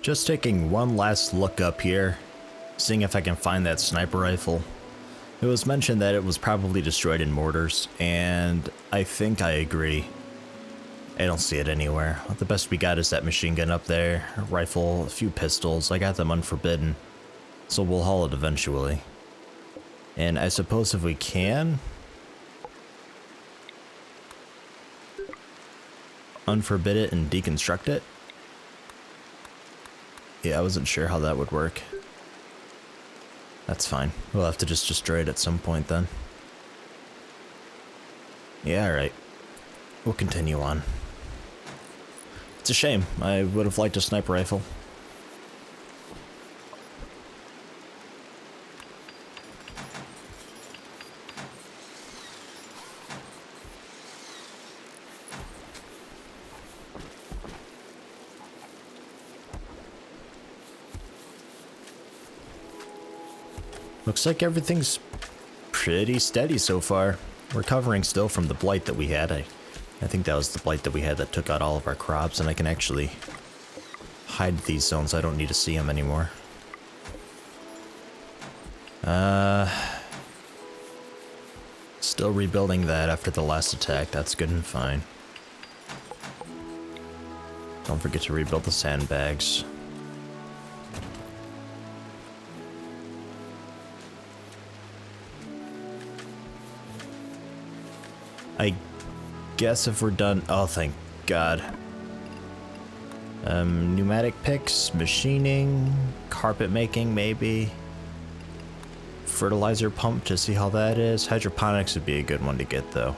Just taking one last look up here, seeing if I can find that sniper rifle. It was mentioned that it was probably destroyed in mortars, and I think I agree. I don't see it anywhere. The best we got is that machine gun up there, a rifle, a few pistols. I got them unforbidden, so we'll haul it eventually. And I suppose if we can, unforbid it and deconstruct it. Yeah, I wasn't sure how that would work. That's fine. We'll have to just destroy it at some point then. Yeah, alright. We'll continue on. It's a shame. I would have liked a sniper rifle. Looks like everything's pretty steady so far. Recovering still from the blight that we had. I think that was the blight that we had that took out all of our crops, and I can actually hide these zones. I don't need to see them anymore. Still rebuilding that after the last attack. That's good and fine. Don't forget to rebuild the sandbags. I guess if we're done, oh thank God. Pneumatic picks, machining, carpet making maybe. Fertilizer pump to see how that is. Hydroponics would be a good one to get though.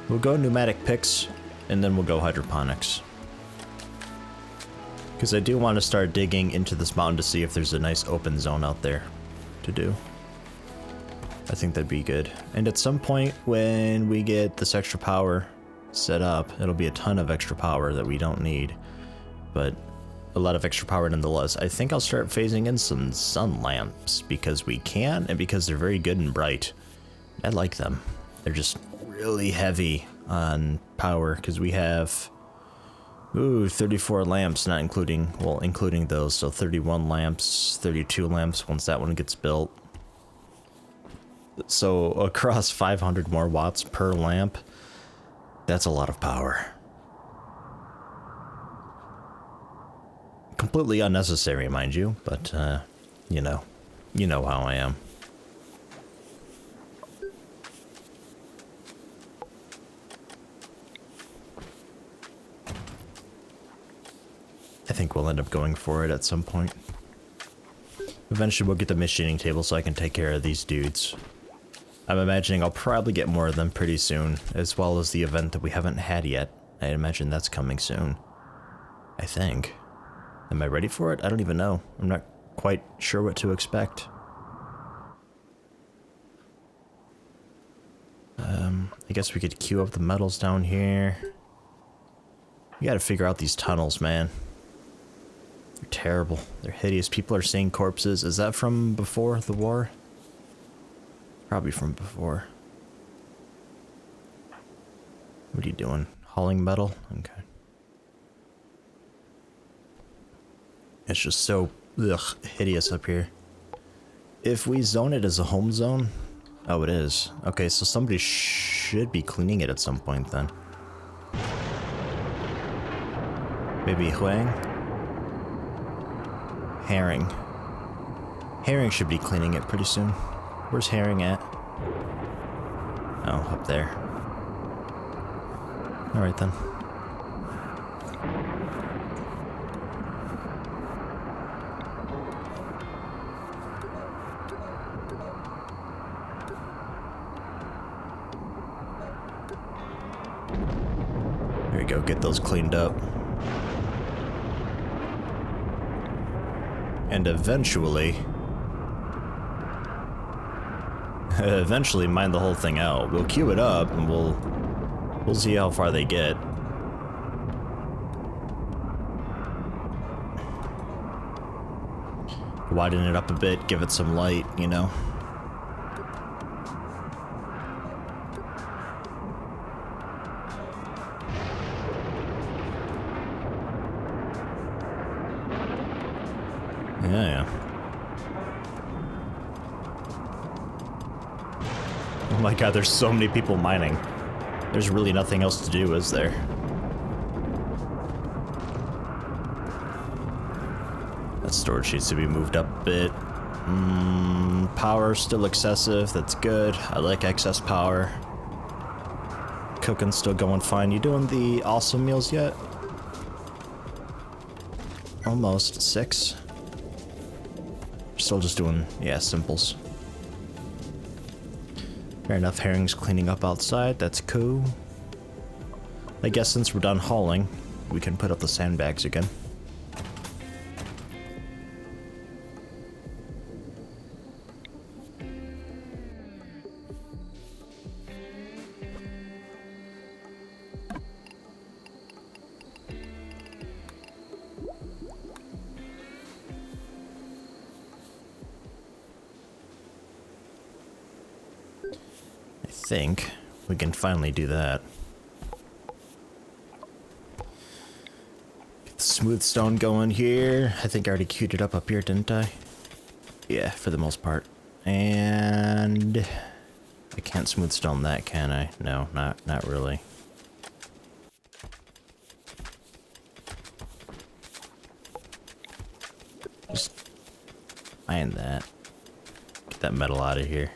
We'll go pneumatic picks, and then we'll go hydroponics. Because I do want to start digging into this mountain to see if there's a nice open zone out there to do. I think that'd be good. And at some point when we get this extra power set up, it'll be a ton of extra power that we don't need. But a lot of extra power nonetheless. I think I'll start phasing in some sun lamps because we can and because they're very good and bright. I like them. They're just really heavy on power because we have 34 lamps, not including, well, including those, so 31 lamps, 32 lamps once that one gets built. So across 500 more watts per lamp, that's a lot of power. Completely unnecessary, mind you, but you know how I am. I think we'll end up going for it at some point. Eventually we'll get the machining table so I can take care of these dudes. I'm imagining I'll probably get more of them pretty soon, as well as the event that we haven't had yet. I imagine that's coming soon. I think. Am I ready for it? I don't even know. I'm not quite sure what to expect. I guess we could queue up the metals down here. We gotta figure out these tunnels, man. They're terrible. They're hideous. People are seeing corpses. Is that from before the war? Probably from before. What are you doing? Hauling metal? Okay. It's just so hideous up here. If we zone it as a home zone... Oh, it is. Okay, so somebody should be cleaning it at some point then. Maybe Huang? Herring. Herring should be cleaning it pretty soon. Where's Herring at? Oh, up there. Alright then. There we go, get those cleaned up. And eventually mine the whole thing out. We'll queue it up and we'll see how far they get. Widen it up a bit, give it some light, you know? Yeah. Oh my god, there's so many people mining. There's really nothing else to do, is there? That storage needs to be moved up a bit. Power still excessive, that's good. I like excess power. Cooking's still going fine. You doing the awesome meals yet? Almost 6. Still just doing, yeah, simples. Fair enough, Herring's cleaning up outside, that's cool. I guess since we're done hauling, we can put up the sandbags again. I think we can finally do that. Get the smooth stone going here. I think I already queued it up here, didn't I? Yeah, for the most part. And I can't smooth stone that, can I? No, not really. Just iron that. Get that metal out of here.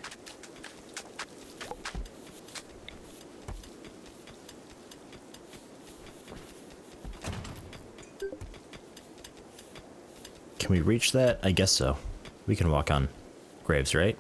Can we reach that? I guess so. We can walk on graves, right?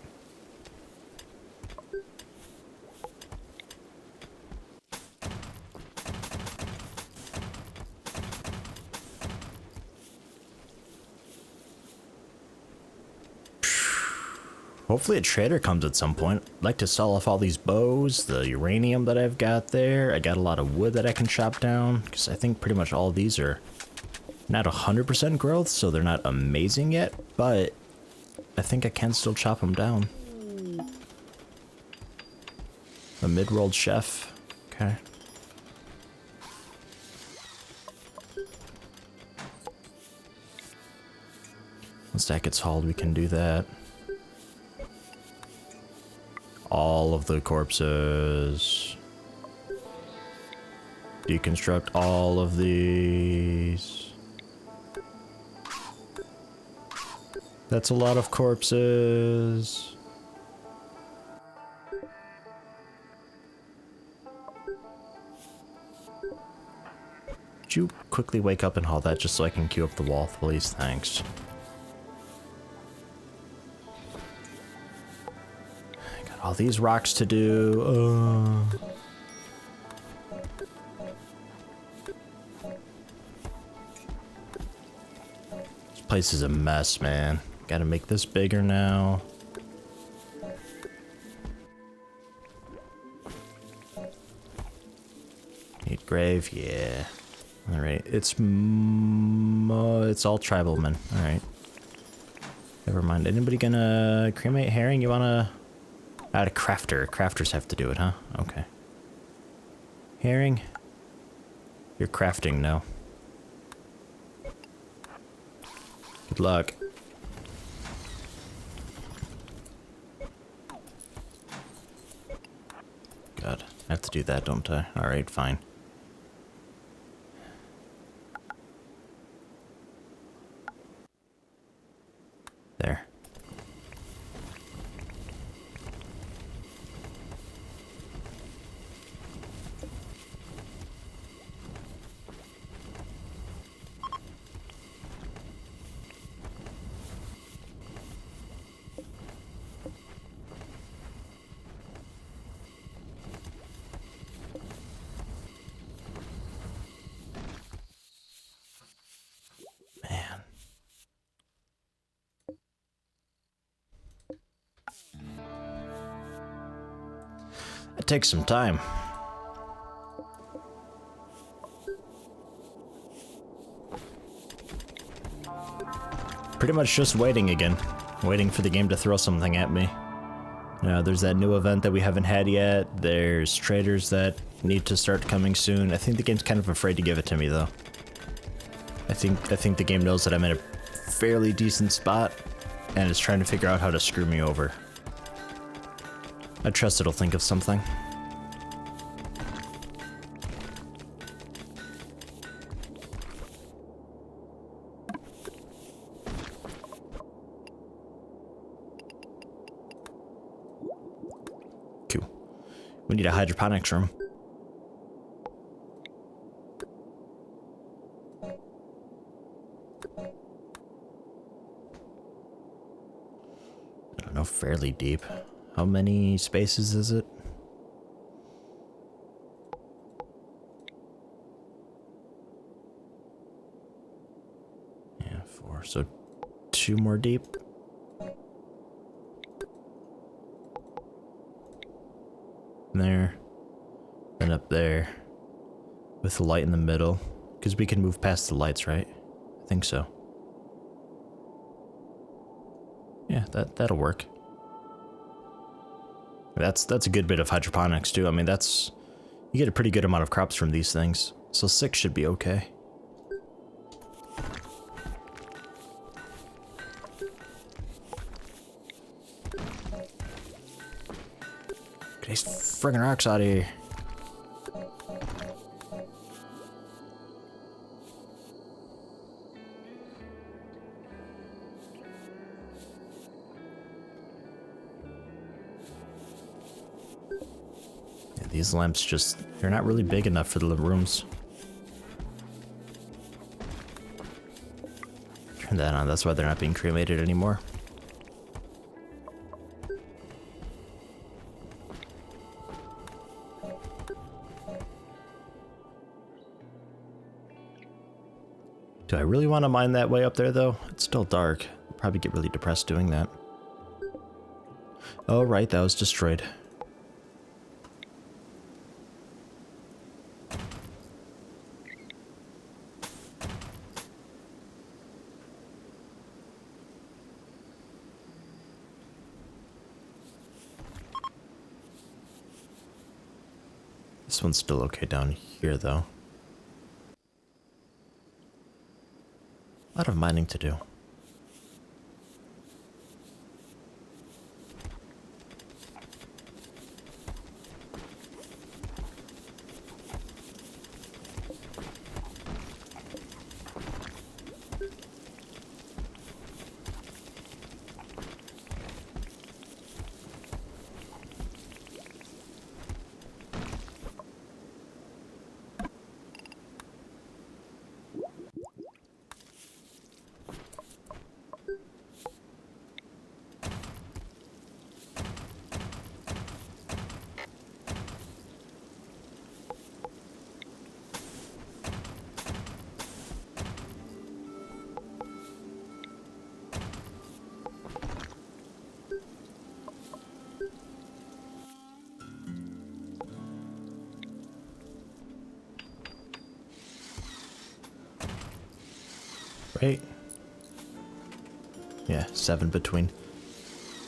Hopefully a trader comes at some point. I'd like to sell off all these bows, the uranium that I've got there. I got a lot of wood that I can chop down, because I think pretty much all of these are not 100% growth, so they're not amazing yet, but I think I can still chop them down. A mid-rolled chef. Okay. Once that gets hauled, we can do that. All of the corpses. Deconstruct all of these. That's a lot of corpses. Could you quickly wake up and haul that just so I can queue up the wall, please? Thanks. I got all these rocks to do. This place is a mess, man. Gotta make this bigger now. Need grave, yeah. All right, it's all tribal men. All right. Never mind. Anybody gonna cremate Herring? You wanna add a crafter? Crafters have to do it, huh? Okay. Herring, you're crafting now. Good luck. God, I have to do that, don't I? Alright, fine. There. Man. It takes some time. pretty much just waiting again. Waiting for the game to throw something at me. There's that new event that we haven't had yet. There's traders that need to start coming soon. I think the game's kind of afraid to give it to me though. I think the game knows that I'm in a fairly decent spot and it's trying to figure out how to screw me over. I trust it'll think of something. Cool. We need a hydroponics room. I don't know, fairly deep. How many spaces is it? Yeah, 4. So 2 more deep. There. Then up there. With the light in the middle. Because we can move past the lights, right? I think so. Yeah, that'll work. That's a good bit of hydroponics too. I mean, you get a pretty good amount of crops from these things. So 6 should be okay. Get these friggin' rocks out of here. These lamps they're not really big enough for the rooms. Turn that on, that's why they're not being cremated anymore. Do I really want to mine that way up there though? It's still dark. I'll probably get really depressed doing that. Oh right, that was destroyed. This one's still okay down here, though. A lot of mining to do. Right? Yeah, 7 between.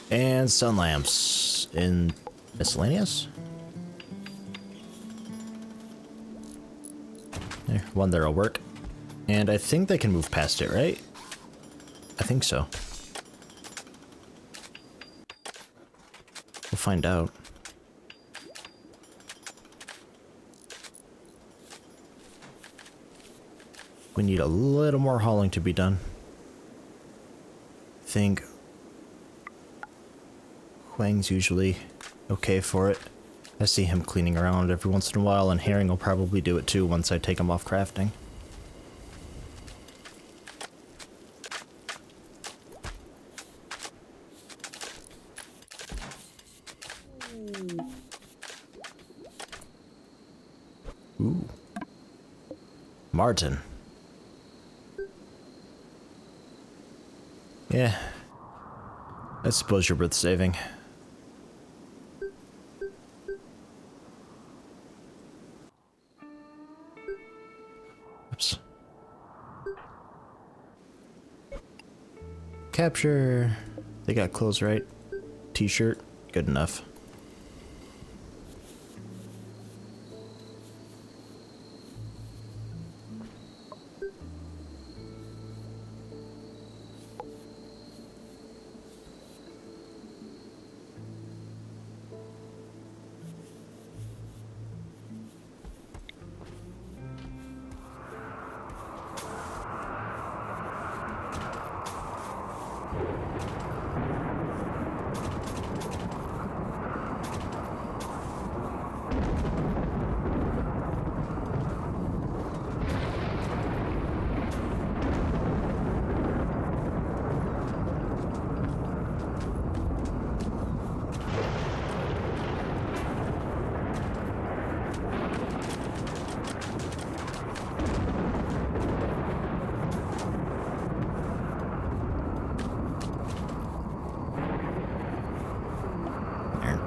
And sun lamps in miscellaneous? There, 1 there'll work. And I think they can move past it, right? I think so. We'll find out. We need a little more hauling to be done. I think Huang's usually okay for it. I see him cleaning around every once in a while, and Herring will probably do it too once I take him off crafting. Ooh. Martin. Yeah. I suppose you're worth saving. Oops. capture. They got clothes, right? T-shirt, good enough.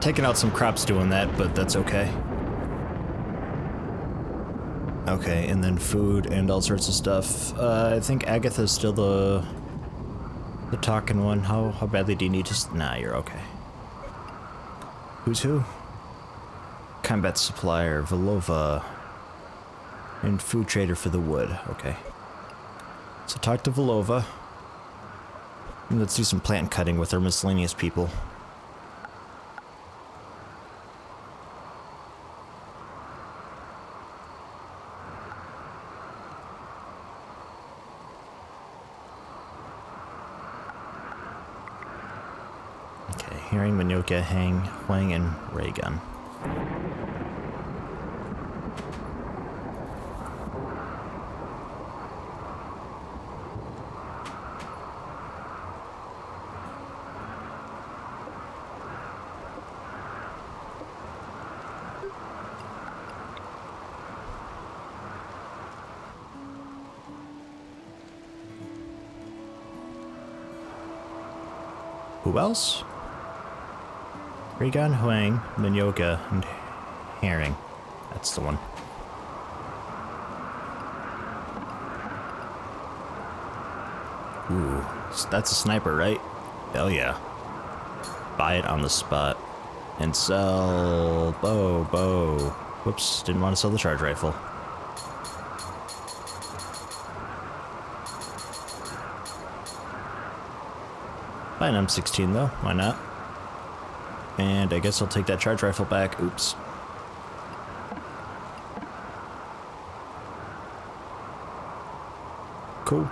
Taking out some crops doing that, but that's okay. Okay, and then food and all sorts of stuff. I think Agatha's still the talking one. How badly do you need to? Nah, you're okay. Who's who? Combat supplier, Velova, and food trader for the wood. Okay. So talk to Velova. And let's do some plant cutting with our miscellaneous people. Hearing Minoka, Huang, and Raygun. Who else? Raygun, Huang, Minyoka, and Herring. That's the one. Ooh, that's a sniper, right? Hell yeah. Buy it on the spot. And sell... bow. Whoops, didn't want to sell the charge rifle. Buy an M16 though, why not? And I guess I'll take that charge rifle back. Oops. Cool.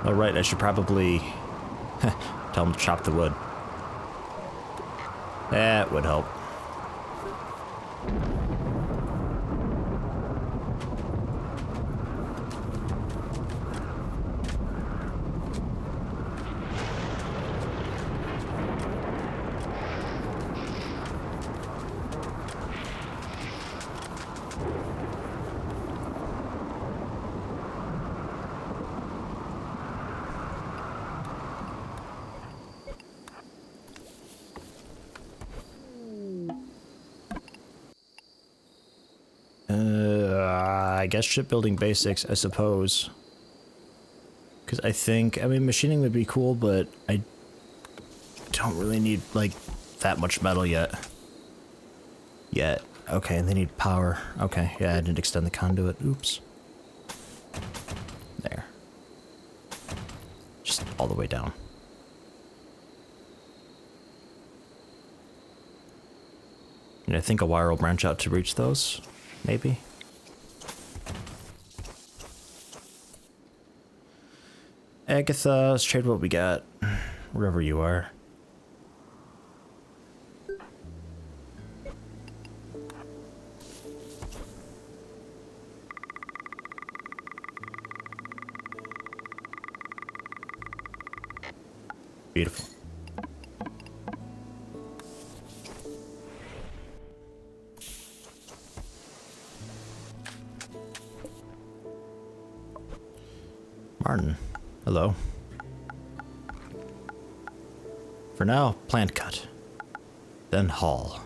Oh, right, I should probably tell him to chop the wood. That would help. I guess shipbuilding basics, I suppose. Because I mean, machining would be cool, but I don't really need, like, that much metal yet. Okay, they need power. Okay, yeah, I didn't extend the conduit. Oops. There. Just all the way down. And I think a wire will branch out to reach those, maybe? Agatha, let's trade what we got, wherever you are. Beautiful. Martin, hello. For now, plant cut. then haul.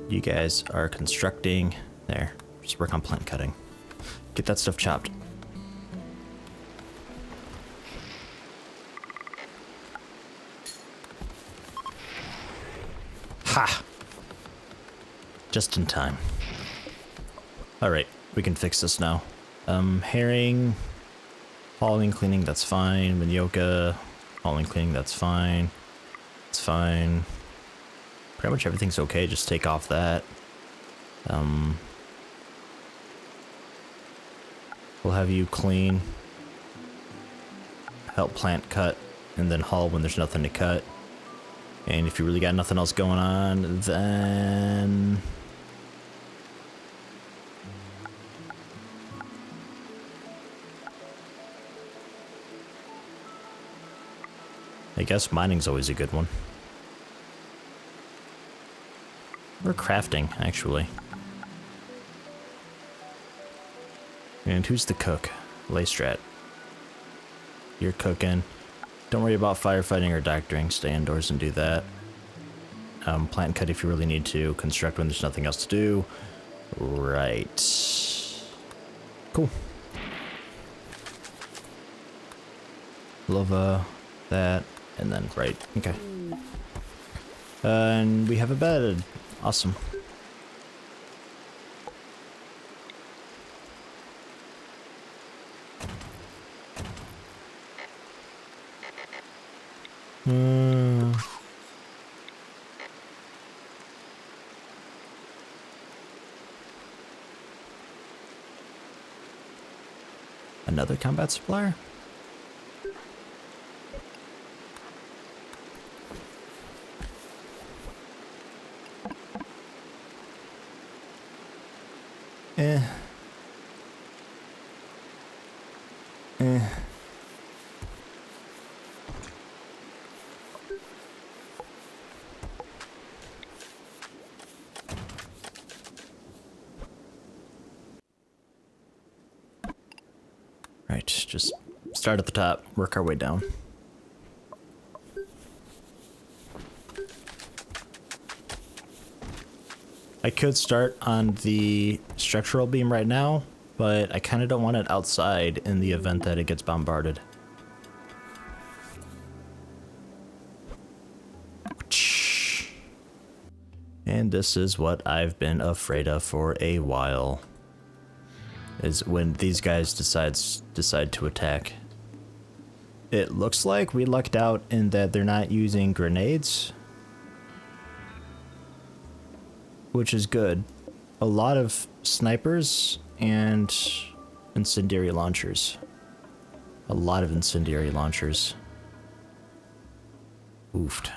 You guys are constructing. There. Just work on plant cutting. Get that stuff chopped. Ha! Just in time. Alright, we can fix this now. Herring, hauling, cleaning, that's fine. Manioka, hauling, cleaning, that's fine. It's fine. Pretty much everything's okay, just take off that. We'll have you clean, help plant cut, and then haul when there's nothing to cut. And if you really got nothing else going on, then... I guess mining's always a good one. Or crafting, actually. And who's the cook? Laystrat. You're cooking. Don't worry about firefighting or doctoring. Stay indoors and do that. Plant cut if you really need to. Construct when there's nothing else to do. Right. Cool. Love that. And then, right. Okay. And we have a bed. Awesome. Another combat supplier? Eh. Right, just start at the top, work our way down. I could start on the structural beam right now, but I kind of don't want it outside in the event that it gets bombarded. And this is what I've been afraid of for a while. Is when these guys decide to attack. It looks like we lucked out in that they're not using grenades, which is good. A lot of snipers and incendiary launchers. A lot of incendiary launchers. Oofed.